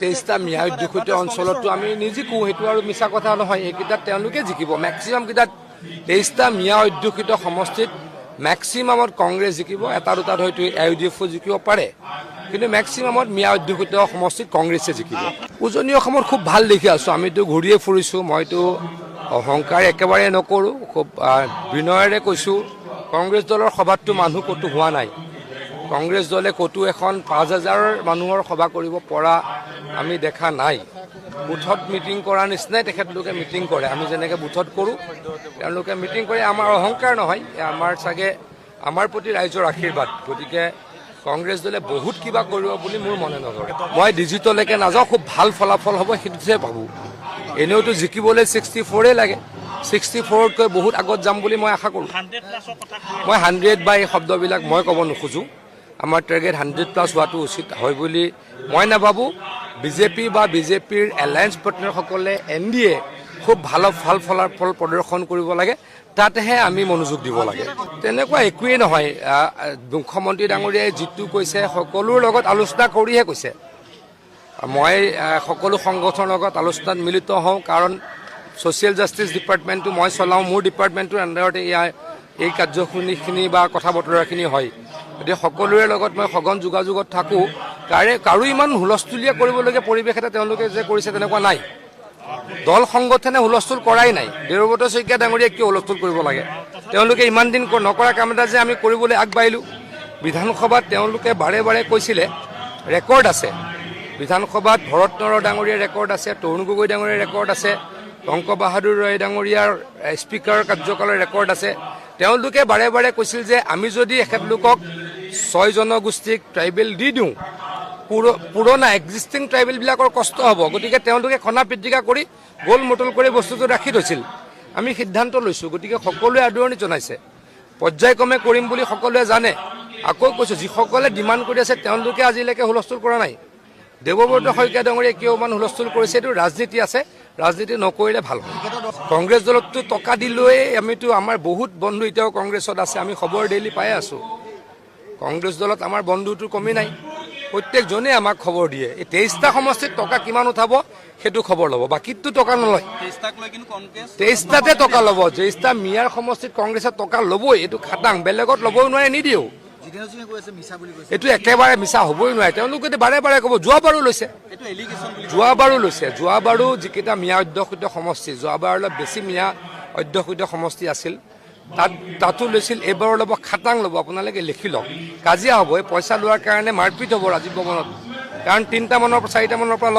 তেইছটা মিয়া অধ্যুষিত অঞ্চলতো আমি নিজে কওঁ সেইটো আৰু মিছা কথা নহয়। এইকেইটাত তেওঁলোকে জিকিব মেক্সিমাম কেইটাত। তেইছটা মিয়া অধ্যুষিত সমষ্টিত মেক্সিমামত কংগ্ৰেছ জিকিব, এটা দুটাত হয়তো AUDF জিকিব পাৰে, কিন্তু মেক্সিমামত মিয়া অধ্যুষিত সমষ্টিত কংগ্ৰেছে জিকিব। উজনি অসমত খুব ভাল দেখি আছোঁ। আমিতো ঘূৰিয়ে ফুৰিছোঁ, মইতো অহংকাৰ একেবাৰে নকৰোঁ, খুব বিনয়েৰে কৈছোঁ। কংগ্ৰেছ দলৰ সভাততো মানুহ ক'তো হোৱা নাই। কংগ্ৰেছ দলে ক'তো এখন 5,000 মানুহৰ সভা কৰিব পৰা আমি দেখা নাই। বুথত মিটিং কৰাৰ নিচিনাই তেখেতলোকে মিটিং কৰে। আমি যেনেকৈ বুথত কৰোঁ তেওঁলোকে মিটিং কৰে। আমাৰ অহংকাৰ নহয়, আমাৰ চাগে আমাৰ প্ৰতি ৰাইজৰ আশীৰ্বাদ। গতিকে কংগ্ৰেছ দলে বহুত কিবা কৰিব বুলি মোৰ মনে নকৰে। মই ডিজিটলৈকে নাযাওঁ, খুব ভাল ফলাফল হ'ব সেইটোহে ভাবোঁ। এনেওতো জিকিবলৈ 64 লাগে, 64তকৈ বহুত আগত যাম বুলি মই আশা কৰোঁ। মই 100 বা এই শব্দবিলাক মই ক'ব নোখোজোঁ। আমাৰ টাৰ্গেট 100+ হোৱাটো উচিত হয় বুলি মই নাভাবোঁ। বিজেপি বা বিজেপিৰ এলায়েন্স পাৰ্টনাৰসকলে NDA খুব ভাল ফলাফল প্ৰদৰ্শন কৰিব লাগে, তাতেহে আমি মনোযোগ দিব লাগে। তেনেকুৱা একোৱেই নহয়। মুখ্যমন্ত্ৰী ডাঙৰীয়াই যিটো কৈছে সকলোৰ লগত আলোচনা কৰিহে কৈছে। মই সকলো সংগঠনৰ লগত আলোচনাত মিলিত হওঁ, কাৰণ ছ'চিয়েল জাষ্টিছ ডিপাৰ্টমেণ্টটো মই চলাওঁ, মোৰ ডিপাৰ্টমেণ্টটোৰ আণ্ডাৰতে এই কাৰ্যখিনিখিনি বা কথা বতৰাখিনি হয়। গতিকে সকলোৰে লগত মই সঘন যোগাযোগত থাকোঁ। কাৰো ইমান হুলস্থুলীয়া কৰিবলগীয়া পৰিৱেশ এটা তেওঁলোকে যে কৰিছে তেনেকুৱা নাই। দল সংগঠনে হুলস্থুল কৰাই নাই। দেৱব্ৰত শইকীয়া ডাঙৰীয়াই কিয় হুলস্থুল কৰিব লাগে? তেওঁলোকে ইমান দিন নকৰা কাম এটা যে আমি কৰিবলৈ আগবাঢ়িলোঁ। বিধানসভাত তেওঁলোকে বাৰে বাৰে কৈছিলে, ৰেকৰ্ড আছে বিধানসভাত, ভৰত নৰহ ডাঙৰীয়াৰ ৰেকৰ্ড আছে, তৰুণ গগৈ ডাঙৰীয়াৰ ৰেকৰ্ড আছে, টংক বাহাদুৰ ৰয় ডাঙৰীয়াৰ স্পীকাৰৰ কাৰ্যকালৰ ৰেকৰ্ড আছে। তেওঁলোকে বাৰে বাৰে কৈছিল যে আমি যদি এখেতলোকক 6 জনগোষ্ঠীক ট্ৰাইবেল দি দিওঁ, পুৰণা এক্সিষ্টিং ট্ৰাইবেলবিলাকৰ কষ্ট হ'ব। গতিকে তেওঁলোকে খনা পিটিকা কৰি গোল মটল কৰি বস্তুটো ৰাখি থৈছিল। আমি সিদ্ধান্ত লৈছোঁ। গতিকে সকলোৱে আদৰণি জনাইছে, পৰ্যায়ক্ৰমে কৰিম বুলি সকলোৱে জানে। আকৌ কৈছোঁ, যিসকলে ডিমাণ্ড কৰি আছে তেওঁলোকে আজিলৈকে হুলস্থুল কৰা নাই। দেৱব্ৰত শইকীয়া ডাঙৰীয়াই কিয় ইমান হুলস্থুল কৰিছে? এইটো ৰাজনীতি আছে, ৰাজনীতি নকৰিলে ভাল হয়। কংগ্ৰেছ দলততো টকা দিলৈ আমিতো, আমাৰ বহুত বন্ধু এতিয়াও কংগ্ৰেছত আছে, আমি খবৰ ডেইলি পাই আছোঁ। কংগ্ৰেছ দলত আমাৰ বন্ধুটো কমি নাই, প্ৰত্যেকজনে আমাক খবৰ দিয়ে। এই 23টা সমষ্টিত টকা কিমান উঠাব সেইটো খবৰ ল'ব, বাকীতো টকা নলয়। 23টাতে টকা ল'ব। 23টা মিয়াৰ সমষ্টিত কংগ্ৰেছে টকা ল'বই, এইটো খাটাং। বেলেগত ল'বই নোৱাৰে, নিদিয়েও। এইটো একেবাৰে মিছা হ'বই নোৱাৰে। তেওঁলোকে বাৰে বাৰে ক'ব, যোৱাবাৰো লৈছে। যোৱাবাৰো যিকেইটা মিয়া অধ্যুষিত সমষ্টি, যোৱাবাৰ অলপ বেছি মিয়া অধ্যুষিত সমষ্টি আছিল, তাতো লৈছিল। এইবাৰো ল'ব, খাটাং ল'ব। আপোনালোকে লিখি লওক, কাজিয়া হ'ব। এই পইচা লোৱাৰ কাৰণে মাৰপিট হ'ব ৰাজীৱ ভৱনত, কাৰণ 3টা মানৰ পৰা 4টা মানৰ পৰা